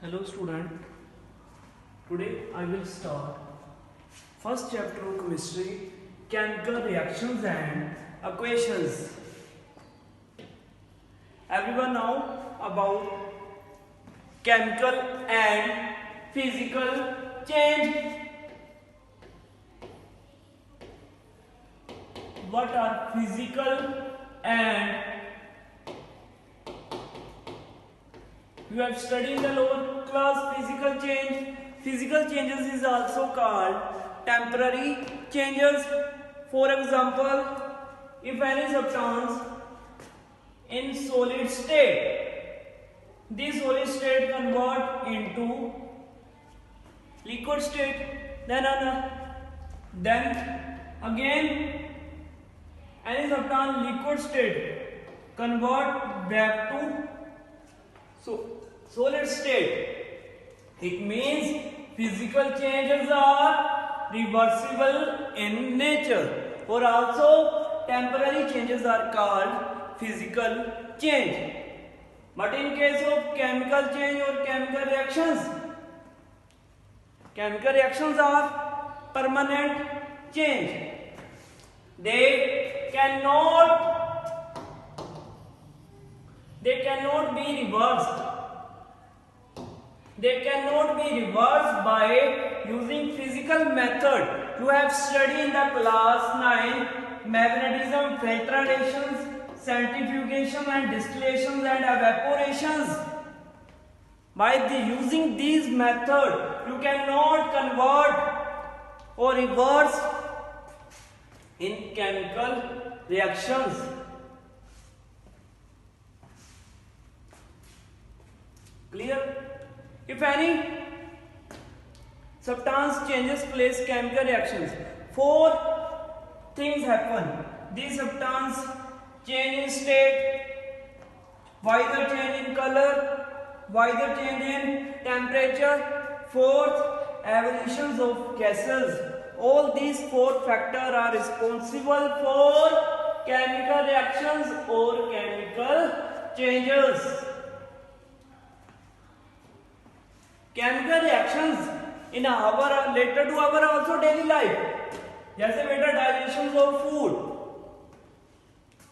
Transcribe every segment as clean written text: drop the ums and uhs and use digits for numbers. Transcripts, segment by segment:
Hello student, today I will start first chapter of chemistry, chemical reactions and equations. Everyone know about chemical and physical change. What are physical and you have studied in the lower class physical change. Physical changes is also called temporary changes. For example, if any substance in solid state, this solid state convert into liquid state, then again any substance liquid state convert back to solid state. It means physical changes are reversible in nature, or also temporary changes are called physical change. But in case of chemical change or chemical reactions are permanent change. They cannot be reversed. They cannot be reversed by using physical method. You have studied in the class 9 magnetism, filtrations, centrifugation and distillations and evaporations. By using these methods, you cannot convert or reverse in chemical reactions. Clear? If any substance changes place chemical reactions, four things happen. This substance change in state, either change in color, either change in temperature, fourth evolutions of gases. All these four factors are responsible for chemical reactions or chemical changes. Chemical reactions in our related to our also daily life. जैसे बेटा digestion of food.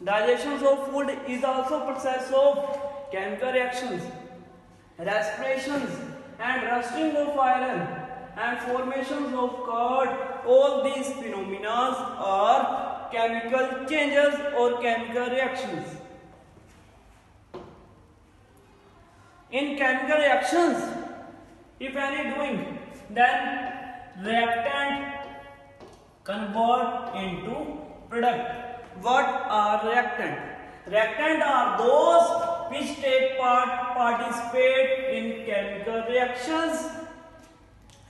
Digestion of food is also process of chemical reactions. Respirations and rusting of iron and formations of curd. All these phenomena are chemical changes or chemical reactions. In chemical reactions, if any doing, then reactant convert into product. What are reactant? Reactant are those which participate in chemical reactions,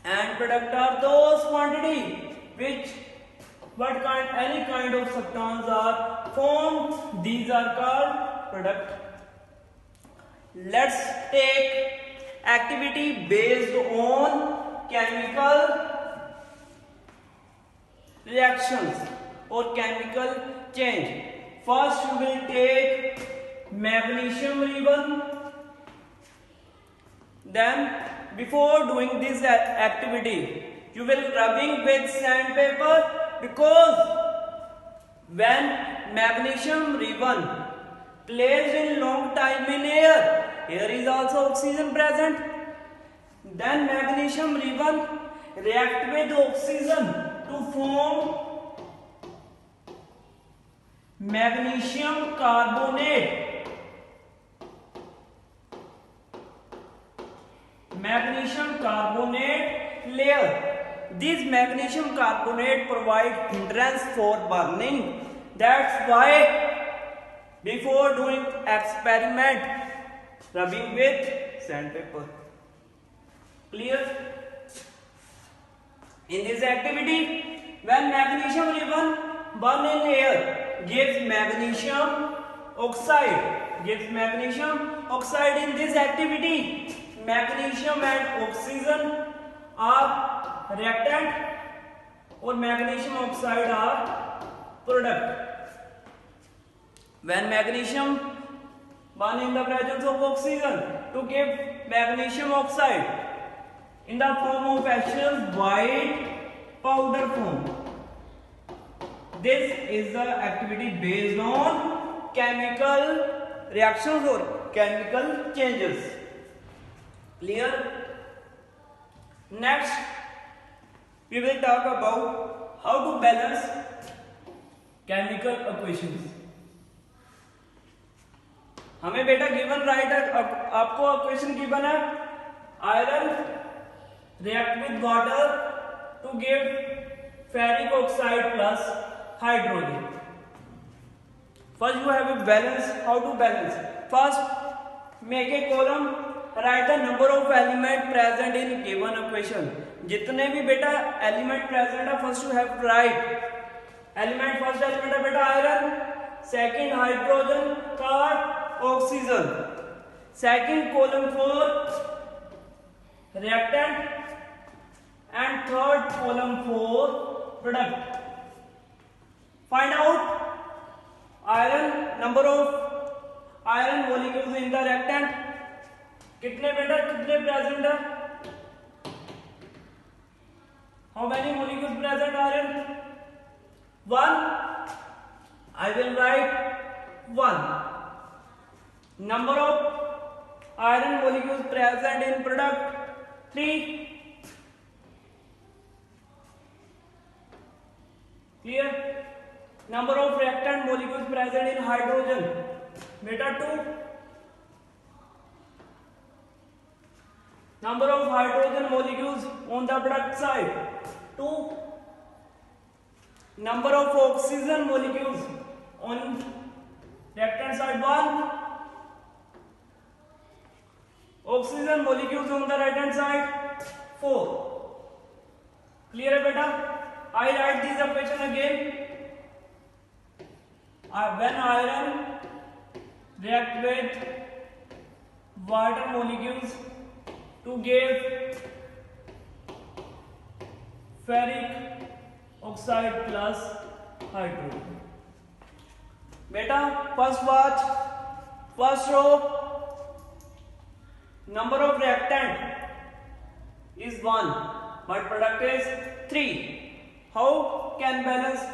and product are those quantity which any kind of substance are formed. These are called product. Let's take activity based on chemical reactions or chemical change. First you will take magnesium ribbon. Then before doing this activity, you will rubbing with sandpaper, because when magnesium ribbon placed in long time in air, here is also oxygen present. Then magnesium ribbon react with oxygen to form magnesium carbonate. Magnesium carbonate layer. This magnesium carbonate provide hindrance for burning. That's why before doing experiment, rubbing with sandpaper. Clear? In this activity, when magnesium ribbon burn in air, gives magnesium oxide. In this activity, magnesium and oxygen are reactant, or magnesium oxide are product. When magnesium burn in the presence of oxygen, to give magnesium oxide in the form of ashes, white powder form. This is the activity based on chemical reactions or chemical changes. Clear? Next, we will talk about how to balance chemical equations. हमें बेटा given right है, आपको equation given है iron react with water to give ferric oxide plus hydrogen. First you have a balance. How to balance? First make a column, write the number of element present in given equation. जितने भी बेटा element present है first you have to write element. First element है बेटा iron, second hydrogen, third oxygen. Second column for reactant and third column for product. Find out iron number of iron molecules in the reactant. कितने बेटा कितने present है? How many molecules present iron? 1. I will write 1. Number of iron molecules present in product 3. Clear? Number of reactant molecules present in hydrogen beta 2. Number of hydrogen molecules on the product side 2. Number of oxygen molecules on reactant side 1. Oxygen molecules on the right hand side 4. Clear है बेटा? I write this equation again. When iron react with water molecules to give ferric oxide plus hydrogen. Beta, first watch, first row, number of reactant is 1 but product is 3. How can balance?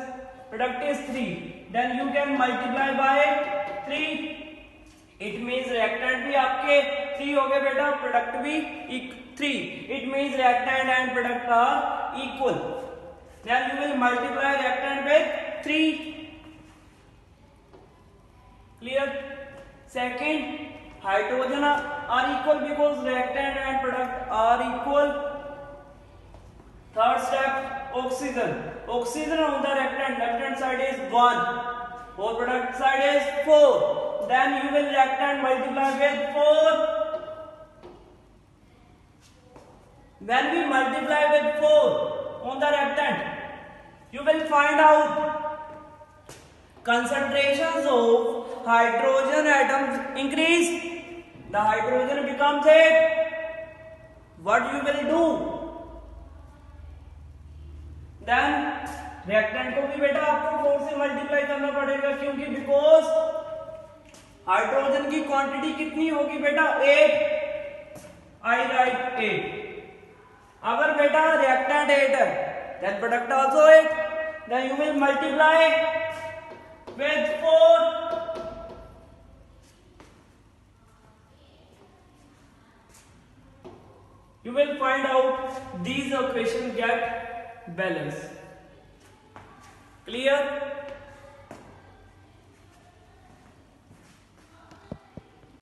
Product is 3, then you can multiply by 3. It means reactant भी आपके 3 हो गए बेटा, product भी 3. It means reactant and product are equal. Then you will multiply reactant with 3. Clear? Second, hydrogen are equal because reactant and product are equal. Third step, oxygen. Oxygen on the reactant left hand side is 1, for product side is 4. Then you will reactant multiply with 4. When we multiply with 4 on the reactant, you will find out concentrations of hydrogen atoms increase. The hydrogen becomes 8. What you will do? Then reactant को भी बेटा आपको 4 से multiply करना पड़ेगा, क्योंकि because hydrogen की quantity कितनी होगी बेटा? 8. आई राइट 8. अगर बेटा रिएक्टेंट 8 है, then product also 8. Then you will multiply with 4. You will find out these equations get balance. Clear?